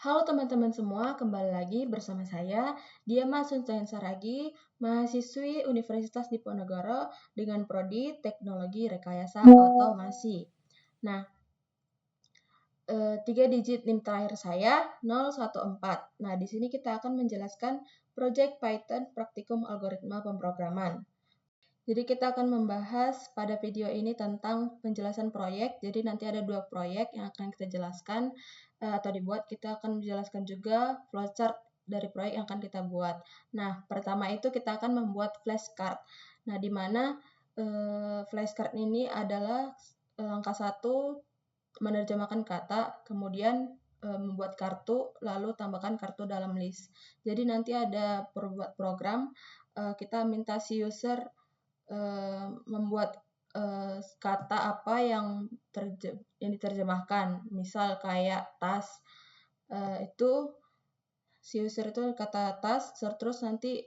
Halo teman-teman semua, kembali lagi bersama saya, Diama Sunsayan Saragi, mahasiswi Universitas Diponegoro dengan Prodi Teknologi Rekayasa Otomasi. Nah, 3 digit NIM terakhir saya 014. Nah, di sini kita akan menjelaskan Project Python Praktikum Algoritma Pemrograman. Jadi kita akan membahas pada video ini tentang penjelasan proyek. Jadi nanti ada 2 proyek yang akan kita jelaskan atau dibuat. Kita akan menjelaskan juga flowchart dari proyek yang akan kita buat. Nah, pertama itu kita akan membuat flashcard. Nah, di mana flashcard ini adalah langkah 1 menerjemahkan kata, kemudian membuat kartu, lalu tambahkan kartu dalam list. Jadi nanti ada program, kita minta si user membuat kata apa yang diterjemahkan. Misal kayak tas, itu si user itu kata tas, terus nanti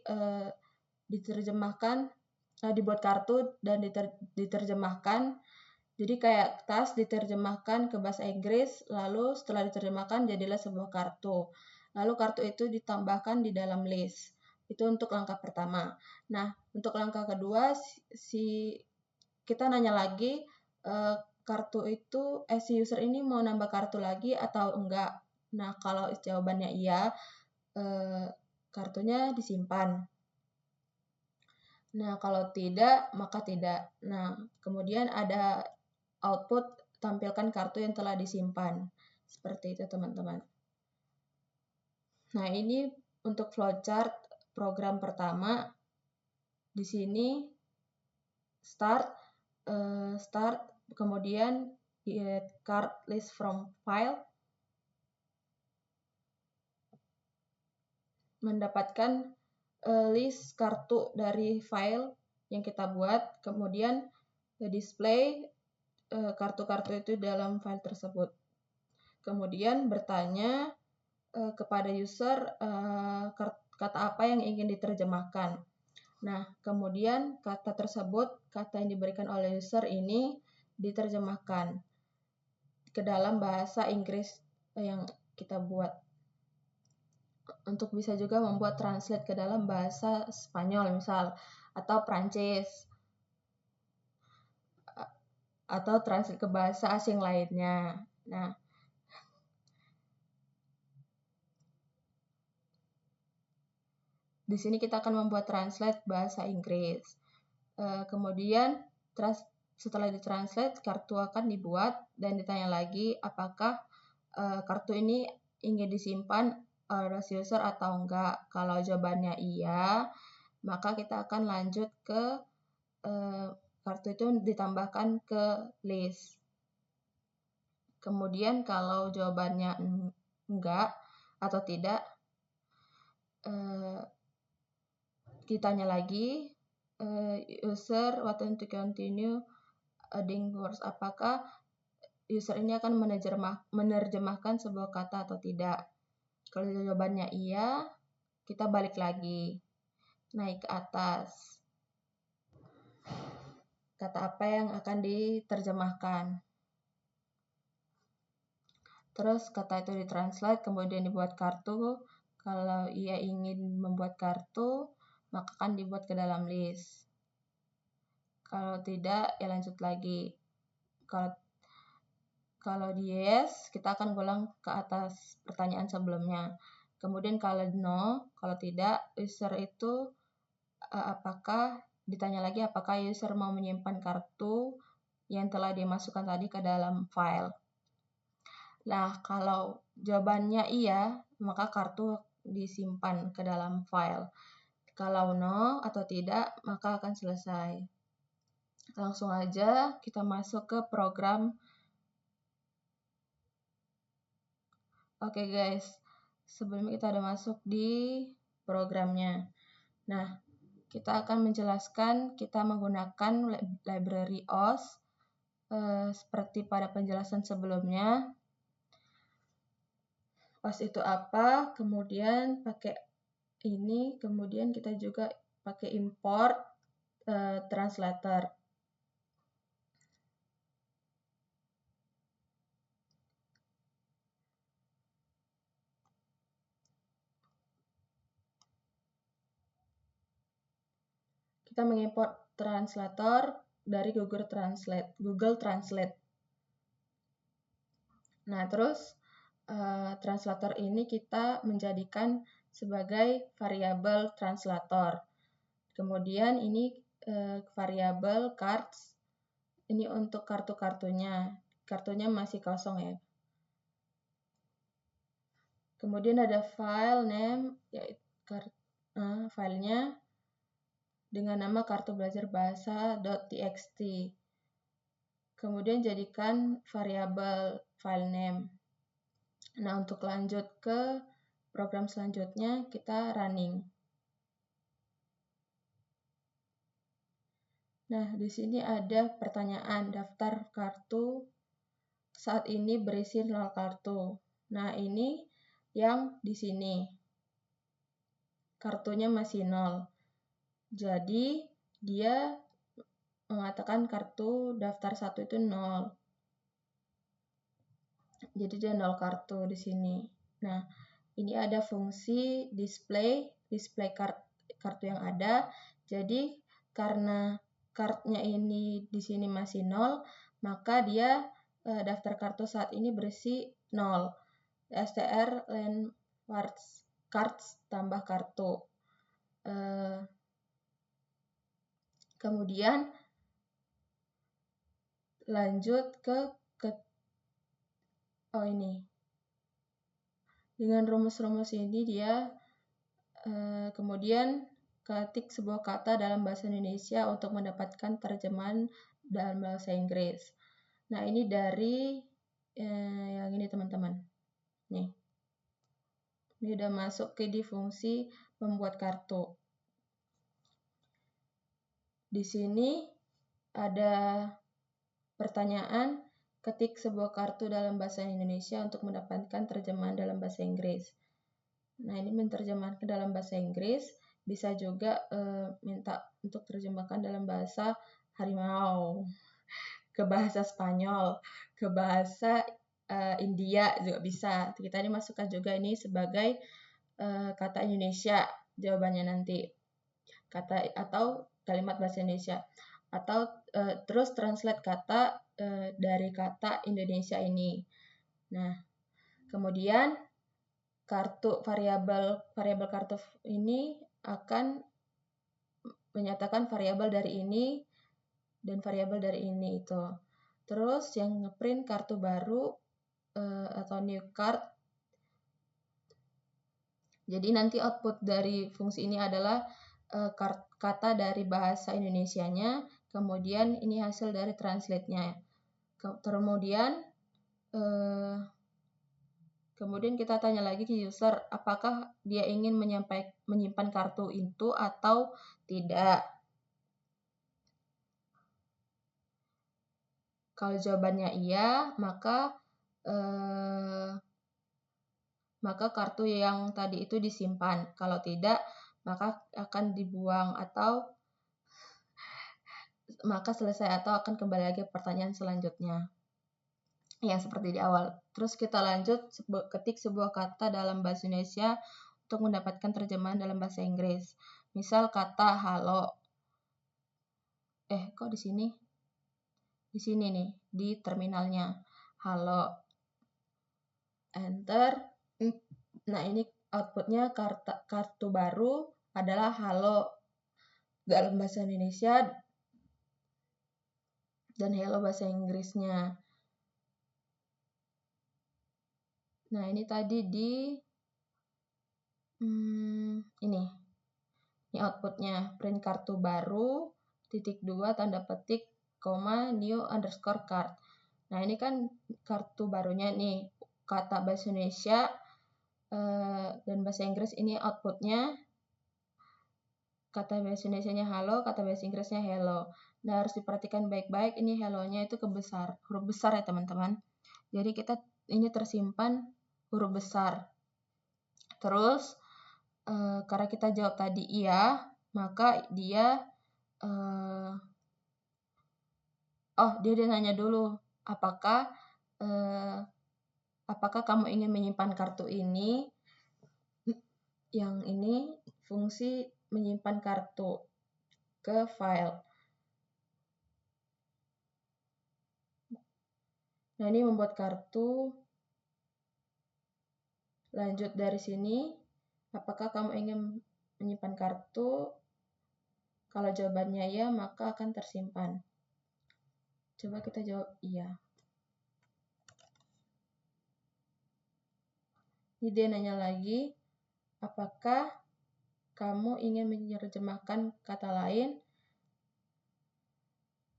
diterjemahkan, dibuat kartu dan diterjemahkan. Jadi kayak tas diterjemahkan ke bahasa Inggris, lalu setelah diterjemahkan jadilah sebuah kartu. Lalu kartu itu ditambahkan di dalam list. Itu untuk langkah pertama. Nah, untuk langkah kedua, kita nanya lagi, kartu itu, si user ini mau nambah kartu lagi atau enggak. Nah, kalau jawabannya iya, kartunya disimpan. Nah, kalau tidak, maka tidak. Nah, kemudian ada output, tampilkan kartu yang telah disimpan. Seperti itu, teman-teman. Nah, ini untuk flowchart program pertama. Di sini start, kemudian get card list from file, mendapatkan list kartu dari file yang kita buat, kemudian display kartu-kartu itu dalam file tersebut. Kemudian bertanya kepada user kata apa yang ingin diterjemahkan. Nah, kemudian kata tersebut, kata yang diberikan oleh user ini diterjemahkan ke dalam bahasa Inggris yang kita buat. Untuk bisa juga membuat translate ke dalam bahasa Spanyol misal, atau Prancis, atau translate ke bahasa asing lainnya. Nah, di sini kita akan membuat translate bahasa Inggris. Kemudian setelah ditranslate, kartu akan dibuat dan ditanya lagi apakah kartu ini ingin disimpan oleh si user atau enggak. Kalau jawabannya iya, maka kita akan lanjut ke kartu itu ditambahkan ke list. Kemudian kalau jawabannya enggak atau tidak, ditanya lagi, user want to continue adding words, apakah user ini akan menerjemahkan sebuah kata atau tidak. Kalau jawabannya iya, kita balik lagi, naik ke atas. Kata apa yang akan diterjemahkan. Terus kata itu ditranslate, kemudian dibuat kartu. Kalau ia ingin membuat kartu, maka akan dibuat ke dalam list. Kalau tidak, ya lanjut lagi. Kalau di yes, kita akan ulang ke atas pertanyaan sebelumnya. Kemudian kalau no, kalau tidak, user itu apakah ditanya lagi apakah user mau menyimpan kartu yang telah dimasukkan tadi ke dalam file. Nah, kalau jawabannya iya, maka kartu disimpan ke dalam file. Kalau no atau tidak, maka akan selesai. Langsung aja kita masuk ke program. Oke guys, sebelumnya kita ada masuk di programnya. Nah, kita akan menjelaskan kita menggunakan library OS seperti pada penjelasan sebelumnya. OS itu apa? Kemudian pakai ini, kemudian kita juga pakai import translator. kita mengimport translator dari Google Translate. Nah, terus translator ini kita menjadikan sebagai variabel translator. Kemudian ini variabel cards, ini untuk kartunya masih kosong ya. Kemudian ada file name, yaitu filenya dengan nama kartu belajar bahasa.txt. Kemudian jadikan variabel file name. Nah, untuk lanjut ke program selanjutnya, kita running. Nah, di sini ada pertanyaan, daftar kartu saat ini berisi 0 kartu. Nah, ini yang di sini. Kartunya masih 0. Jadi, dia mengatakan kartu daftar 1 itu 0. Jadi, dia 0 kartu di sini. Nah, ini ada fungsi display kartu yang ada. Jadi, karena kartunya ini di sini masih 0, maka dia daftar kartu saat ini berisi 0. str len cards tambah kartu. Kemudian lanjut ke ini. Dengan rumus-rumus ini dia kemudian ketik sebuah kata dalam bahasa Indonesia untuk mendapatkan terjemahan dalam bahasa Inggris. Nah, ini dari yang ini teman-teman. Nih. Ini udah masuk ke di fungsi membuat kartu. Di sini ada pertanyaan, ketik sebuah kartu dalam bahasa Indonesia untuk mendapatkan terjemahan dalam bahasa Inggris. Nah, ini menerjemahkan dalam bahasa Inggris, bisa juga minta untuk terjemahkan dalam bahasa harimau, ke bahasa Spanyol, ke bahasa India juga bisa. Kita ini masukkan juga ini sebagai kata Indonesia jawabannya nanti. Kata atau kalimat bahasa Indonesia. Atau terus translate kata dari kata Indonesia ini. Nah, kemudian variabel kartu ini akan menyatakan variabel dari ini dan variabel dari ini itu. Terus yang ngeprint kartu baru atau new card. Jadi nanti output dari fungsi ini adalah kata dari bahasa Indonesianya, kemudian ini hasil dari translate-nya. Kemudian kita tanya lagi ke user apakah dia ingin menyimpan kartu itu atau tidak. Kalau jawabannya iya, maka kartu yang tadi itu disimpan. Kalau tidak, maka akan dibuang atau maka selesai atau akan kembali lagi ke pertanyaan selanjutnya. Ya, seperti di awal. Terus kita lanjut ketik sebuah kata dalam bahasa Indonesia untuk mendapatkan terjemahan dalam bahasa Inggris. Misal kata halo. Kok di sini? Di sini nih, di terminalnya. Halo. Enter. Nah, ini outputnya kartu baru adalah halo dalam bahasa Indonesia dan hello bahasa Inggrisnya. Nah, ini tadi di ini outputnya print kartu baru ;2 tanda petik new underscore card. Nah, ini kan kartu barunya nih, kata bahasa Indonesia dan bahasa Inggris ini outputnya. Kata bahasa Indonesianya halo, kata bahasa Inggrisnya hello. Nah, harus diperhatikan baik-baik, ini hello-nya itu huruf besar ya teman-teman. Jadi kita ini tersimpan huruf besar. Terus, karena kita jawab tadi iya, maka dia dia nanya dulu, apakah kamu ingin menyimpan kartu ini? Yang ini fungsi menyimpan kartu. ke file. Nah, ini membuat kartu. Lanjut dari sini, apakah kamu ingin menyimpan kartu? Kalau jawabannya ya, maka akan tersimpan. Coba kita jawab iya. Ini dia nanya lagi, apakah kamu ingin menerjemahkan kata lain?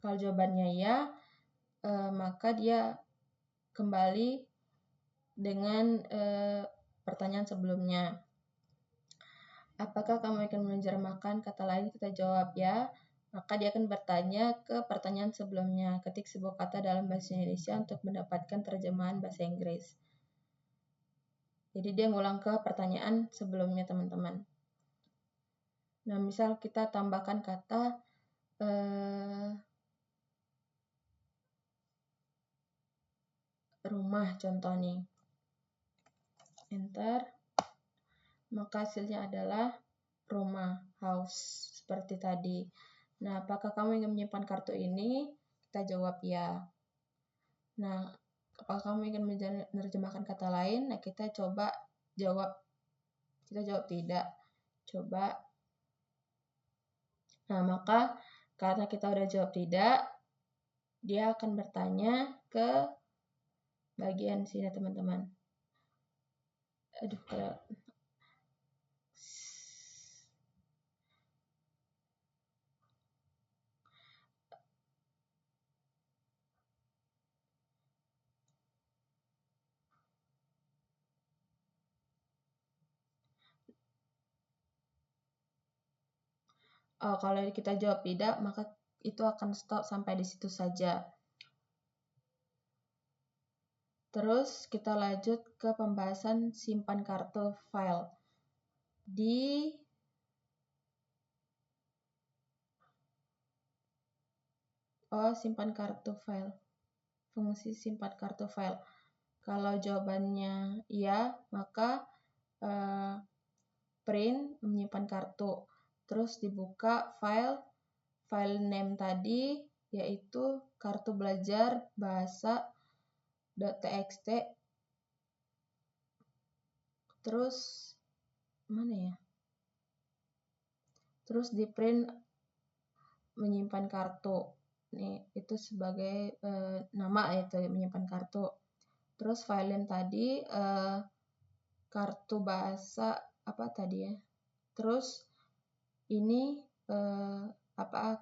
Kalau jawabannya ya, maka dia kembali dengan pertanyaan sebelumnya. Apakah kamu akan menerjemahkan kata lain? Kita jawab ya. Maka dia akan bertanya ke pertanyaan sebelumnya. Ketik sebuah kata dalam bahasa Indonesia untuk mendapatkan terjemahan bahasa Inggris. Jadi dia ngulang ke pertanyaan sebelumnya, teman-teman. Nah, misal kita tambahkan kata rumah, contoh nih. Enter. Maka hasilnya adalah rumah, house, seperti tadi. Nah, apakah kamu ingin menyimpan kartu ini? Kita jawab ya. Nah, apakah kamu ingin menerjemahkan kata lain? Nah, kita coba jawab. Kita jawab tidak. Coba. Nah, maka karena kita udah jawab tidak, dia akan bertanya ke bagian sini, teman-teman. Aduh, kalau kalau kita jawab tidak, maka itu akan stop sampai di situ saja. Terus kita lanjut ke pembahasan simpan kartu file. Simpan kartu file. Fungsi simpan kartu file. Kalau jawabannya iya, maka print menyimpan kartu. Terus dibuka file name tadi, yaitu kartu belajar bahasa.txt. Terus mana ya? Terus di print menyimpan kartu. Nih, itu sebagai nama itu menyimpan kartu. Terus file name tadi kartu bahasa apa tadi ya? Terus ini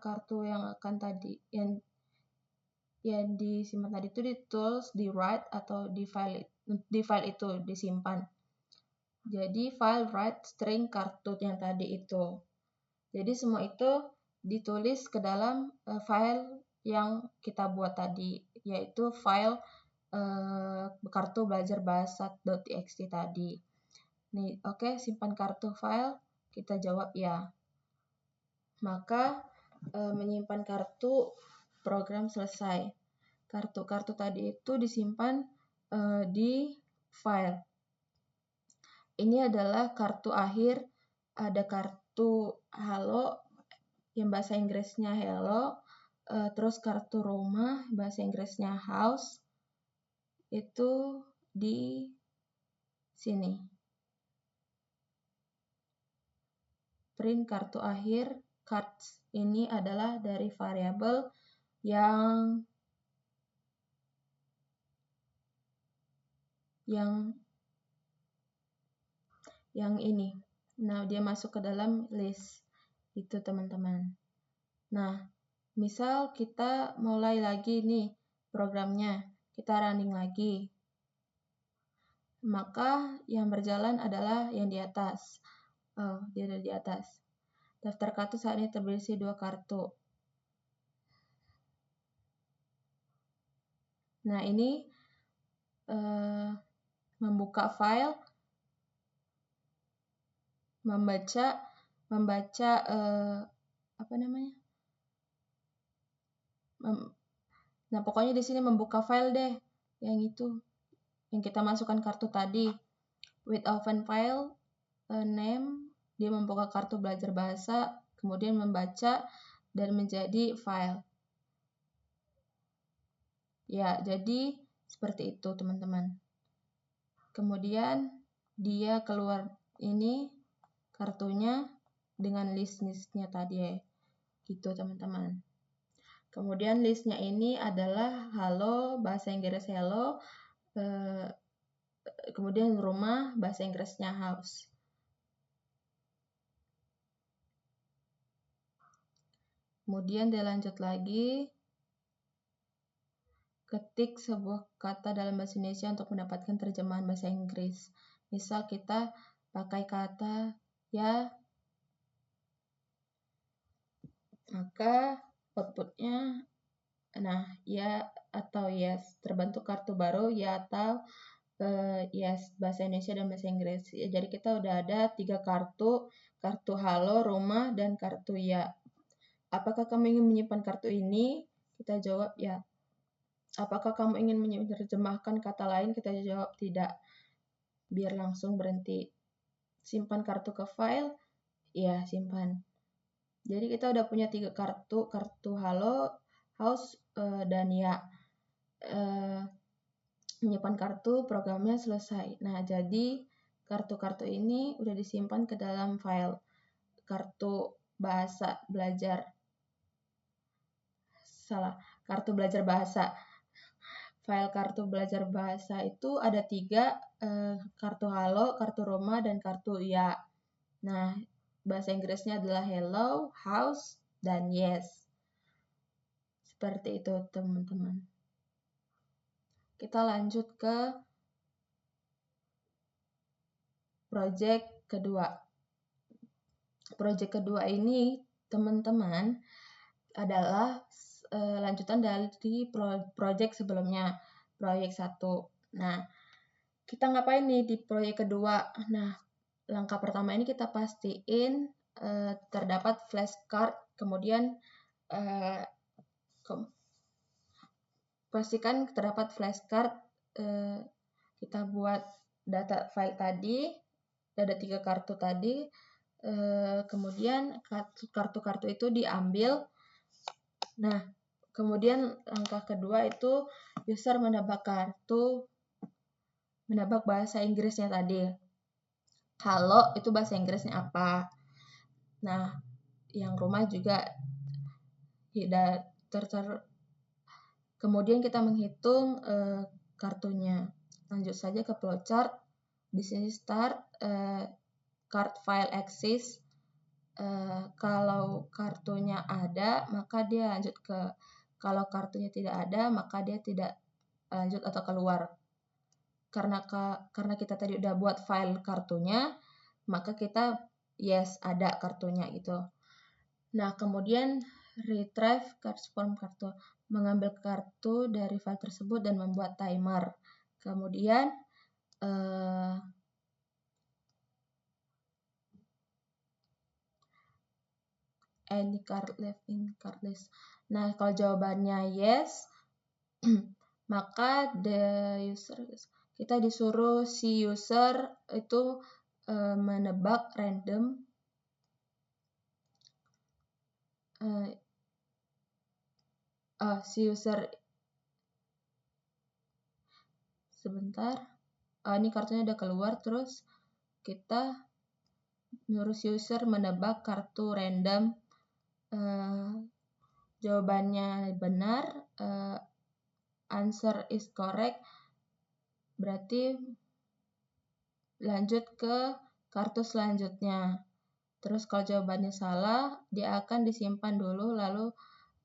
kartu yang akan tadi yang disimpan tadi itu ditulis di write atau di file itu disimpan. Jadi file write string kartu yang tadi itu. Jadi semua itu ditulis ke dalam file yang kita buat tadi, yaitu file kartu belajar bahasa.txt tadi. Nih, oke, simpan kartu file, kita jawab ya. Maka menyimpan kartu program selesai. Kartu-kartu tadi itu disimpan di file. Ini adalah kartu akhir, ada kartu halo yang bahasa Inggrisnya hello, terus kartu rumah bahasa Inggrisnya house, itu di sini. Print kartu akhir, cards ini adalah dari variabel yang ini. Nah, dia masuk ke dalam list. Itu, teman-teman. Nah, misal kita mulai lagi nih programnya. Kita running lagi. Maka yang berjalan adalah yang di atas. Dia ada di atas. Daftar kartu saat ini terberisi 2 kartu. Nah, ini membuka file, membaca nah, pokoknya di sini membuka file deh, yang itu, yang kita masukkan kartu tadi. With open file name, dia membuka kartu belajar bahasa, kemudian membaca dan menjadi file. Ya, jadi seperti itu teman-teman. Kemudian dia keluar ini kartunya dengan list-listnya tadi ya. Gitu teman-teman. Kemudian listnya ini adalah halo, bahasa Inggris hello, kemudian rumah, bahasa Inggrisnya house. Kemudian dia lanjut lagi, ketik sebuah kata dalam bahasa Indonesia untuk mendapatkan terjemahan bahasa Inggris. Misal kita pakai kata ya, maka outputnya ya atau yes, terbentuk kartu baru ya atau yes, bahasa Indonesia dan bahasa Inggris. Jadi kita udah ada 3 kartu halo, rumah, dan kartu ya. Apakah kamu ingin menyimpan kartu ini? Kita jawab ya. Apakah kamu ingin menerjemahkan kata lain? Kita jawab tidak. Biar langsung berhenti. Simpan kartu ke file? Ya, simpan. Jadi kita udah punya 3 kartu halo, house, dan ya. Menyimpan kartu, programnya selesai. Nah, jadi kartu-kartu ini udah disimpan ke dalam file kartu bahasa belajar. Kartu belajar bahasa. File kartu belajar bahasa itu ada 3, kartu halo, kartu rumah, dan kartu ya. Nah, bahasa Inggrisnya adalah hello, house, dan yes. Seperti itu, teman-teman. Kita lanjut ke project kedua. Project kedua ini, teman-teman, adalah lanjutan dari project sebelumnya, project 1. Nah, kita ngapain nih di project kedua? Nah, langkah pertama ini kita pastiin terdapat flashcard, kemudian pastikan terdapat flashcard, kita buat data file tadi, ada 3 kartu tadi, kemudian kartu-kartu itu diambil. Nah, kemudian langkah kedua itu user menebak bahasa Inggrisnya tadi. Halo itu bahasa Inggrisnya apa? Nah, yang rumah juga tidak kemudian kita menghitung kartunya. Lanjut saja ke flowchart. Di sini start card file exist. Kalau kartunya ada, maka dia lanjut ke. Kalau kartunya tidak ada, maka dia tidak lanjut atau keluar. Karena kita tadi udah buat file kartunya, maka kita yes, ada kartunya gitu. Nah, kemudian retrieve cards from kartu, mengambil kartu dari file tersebut dan membuat timer. Kemudian any card left in card list. Nah, kalau jawabannya yes, maka kita disuruh si user itu menebak random si user sebentar. Ini kartunya udah keluar, terus kita nyuruh si user menebak kartu random. Jawabannya benar, answer is correct, berarti lanjut ke kartu selanjutnya. Terus kalau jawabannya salah, dia akan disimpan dulu lalu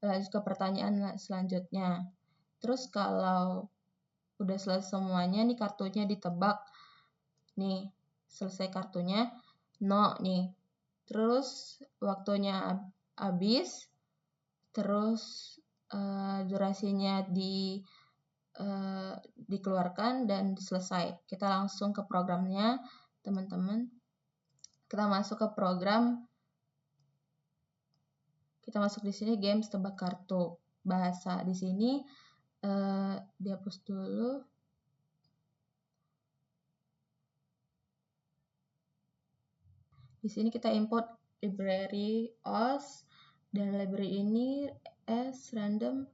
lanjut ke pertanyaan selanjutnya. Terus kalau udah selesai semuanya, nih kartunya ditebak. Nih, selesai kartunya, no nih. Terus waktunya habis, terus durasinya dikeluarkan dan selesai. Kita langsung ke programnya, teman-teman. Kita masuk ke program. Kita masuk di sini games tebak kartu bahasa. Di sini dihapus dulu. Di sini kita import library OS. Dan library ini as random,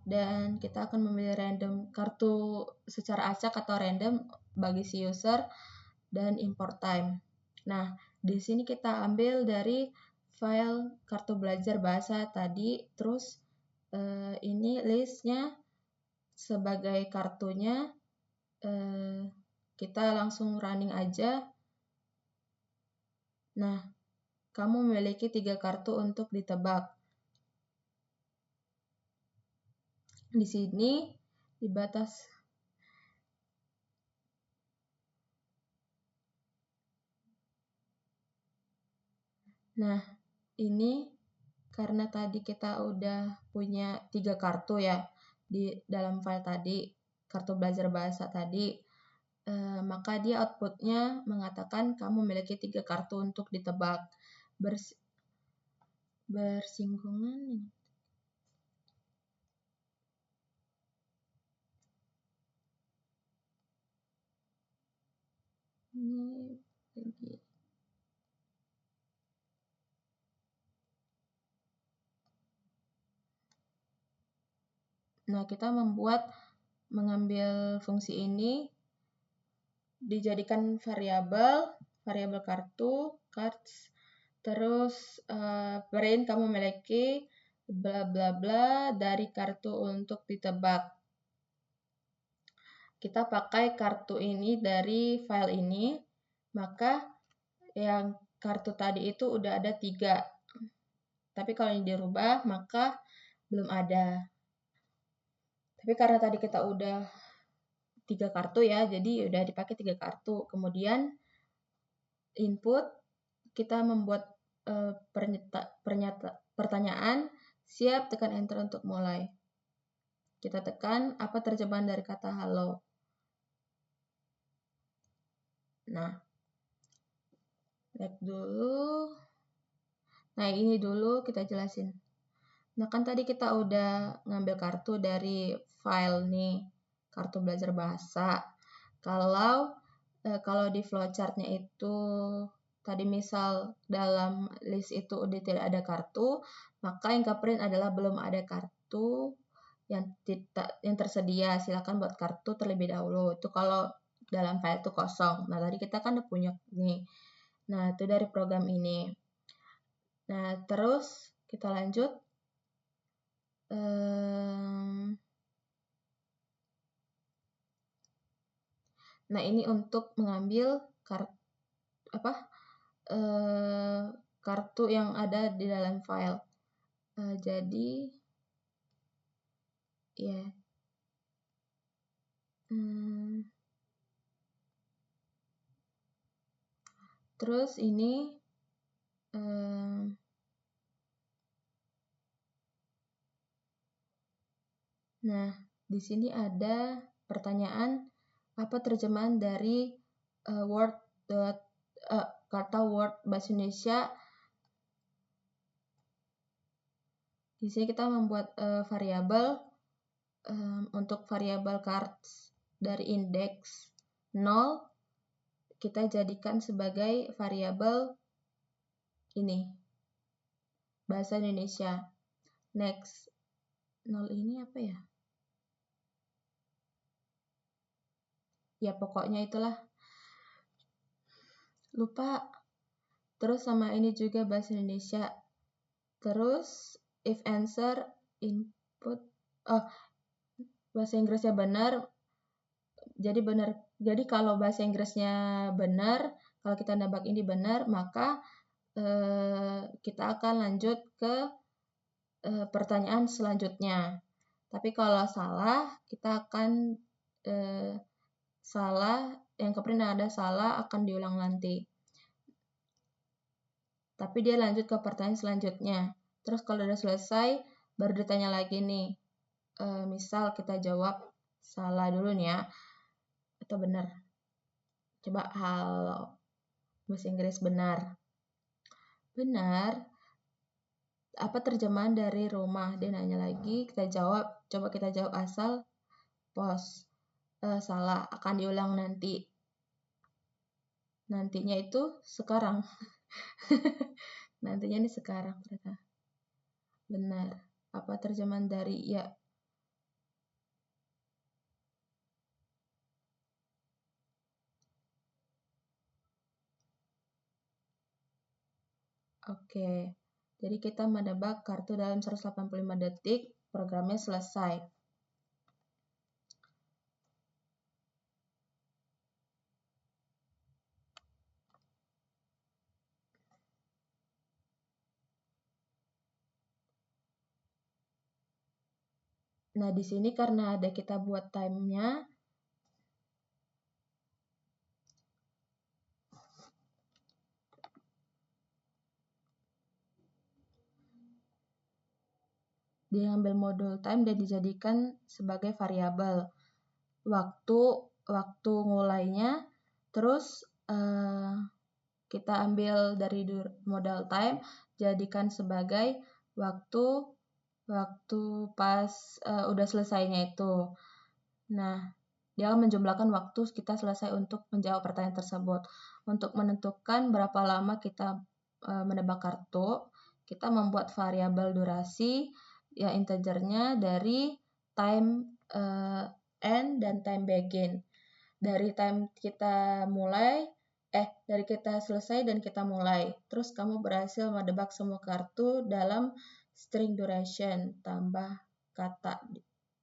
dan kita akan memilih random kartu secara acak atau random bagi si user, dan import time. Nah, di sini kita ambil dari file kartu belajar bahasa tadi, terus ini listnya sebagai kartunya, kita langsung running aja. Nah, kamu memiliki 3 kartu untuk ditebak. Di sini dibatas. Nah, ini karena tadi kita udah punya 3 kartu ya di dalam file tadi, kartu belajar bahasa tadi, maka dia outputnya mengatakan kamu memiliki 3 kartu untuk ditebak. Bersinggungan. Ini lagi. Nah, kita mengambil fungsi ini, dijadikan variabel kartu, cards, terus print kamu memiliki bla bla bla dari kartu untuk ditebak. Kita pakai kartu ini dari file ini, maka yang kartu tadi itu udah ada 3. Tapi kalau ini dirubah, maka belum ada. Tapi karena tadi kita udah 3 kartu ya, jadi udah dipakai 3 kartu. Kemudian input, kita membuat pertanyaan, siap, tekan enter untuk mulai. Kita tekan apa terjemahan dari kata halo. Nah, back dulu. Nah, ini dulu kita jelasin. Nah, kan tadi kita udah ngambil kartu dari file nih, kartu belajar bahasa. Kalau di flowchart-nya itu tadi misal dalam list itu udah tidak ada kartu, maka yang keprint adalah belum ada kartu yang tersedia. Silakan buat kartu terlebih dahulu. Itu kalau dalam file itu kosong. Nah, tadi kita kan udah punya nih. Nah, itu dari program ini. Nah, terus kita lanjut. Nah, ini untuk mengambil kartu yang ada di dalam file. Jadi, ya. Terus ini nah, di sini ada pertanyaan apa terjemahan dari kata word bahasa Indonesia. Di sini kita membuat variabel untuk variabel cards dari indeks 0, kita jadikan sebagai variabel ini, bahasa Indonesia. Next. 0 ini apa ya? Ya, pokoknya itulah. Lupa. Terus sama ini juga bahasa Indonesia. Terus if answer input bahasa Inggrisnya benar. Jadi kalau bahasa Inggrisnya benar, kalau kita nebak ini benar, maka kita akan lanjut ke pertanyaan selanjutnya. Tapi kalau salah, kita akan yang keprint ada salah akan diulang nanti. Tapi dia lanjut ke pertanyaan selanjutnya. Terus kalau udah selesai, baru ditanya lagi nih. Misal kita jawab salah dulu nih ya, atau benar. Coba halo, bahasa Inggris benar. Benar. Apa terjemahan dari rumah? Dia nanya lagi, kita jawab. Coba kita jawab asal, pos. Salah, akan diulang nanti. Nantinya itu sekarang. Nantinya ini sekarang ternyata. Benar. Apa terjemahan dari ya? Oke. Jadi kita menebak kartu dalam 185 detik, programnya selesai. Nah, di sini karena ada kita buat time-nya, diambil modul time dan dijadikan sebagai variabel. Waktu mulainya, terus kita ambil dari modal time, jadikan sebagai waktu pas udah selesainya itu. Nah, dia akan menjumlahkan waktu kita selesai untuk menjawab pertanyaan tersebut. Untuk menentukan berapa lama kita menebak kartu, kita membuat variabel durasi, ya integernya dari time end dan time begin. Dari time kita mulai, dari kita selesai dan kita mulai. Terus kamu berhasil menebak semua kartu dalam string duration, tambah kata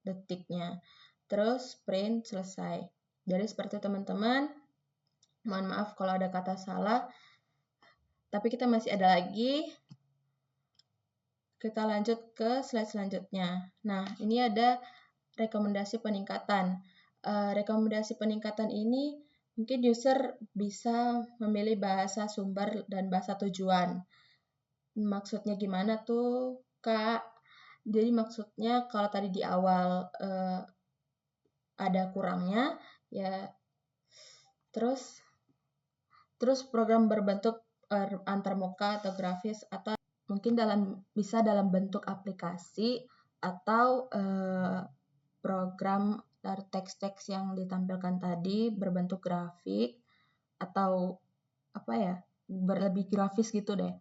detiknya. Terus print selesai. Jadi seperti teman-teman, mohon maaf kalau ada kata salah, tapi kita masih ada lagi. Kita lanjut ke slide selanjutnya. Nah, ini ada rekomendasi peningkatan. Rekomendasi peningkatan ini mungkin user bisa memilih bahasa sumber dan bahasa tujuan. Maksudnya gimana tuh, Kak? Jadi maksudnya kalau tadi di awal ada kurangnya, ya terus program berbentuk antarmuka atau grafis atau mungkin bisa dalam bentuk aplikasi atau program dari teks-teks yang ditampilkan tadi berbentuk grafik atau apa ya, lebih grafis gitu deh.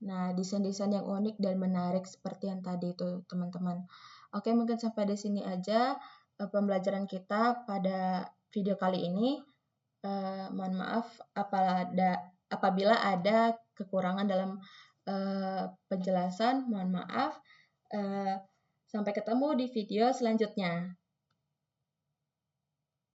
Nah, desain-desain yang unik dan menarik seperti yang tadi itu, teman-teman. Oke, mungkin sampai di sini aja pembelajaran kita pada video kali ini. Mohon maaf apabila ada kekurangan dalam penjelasan, mohon maaf. Sampai ketemu di video selanjutnya.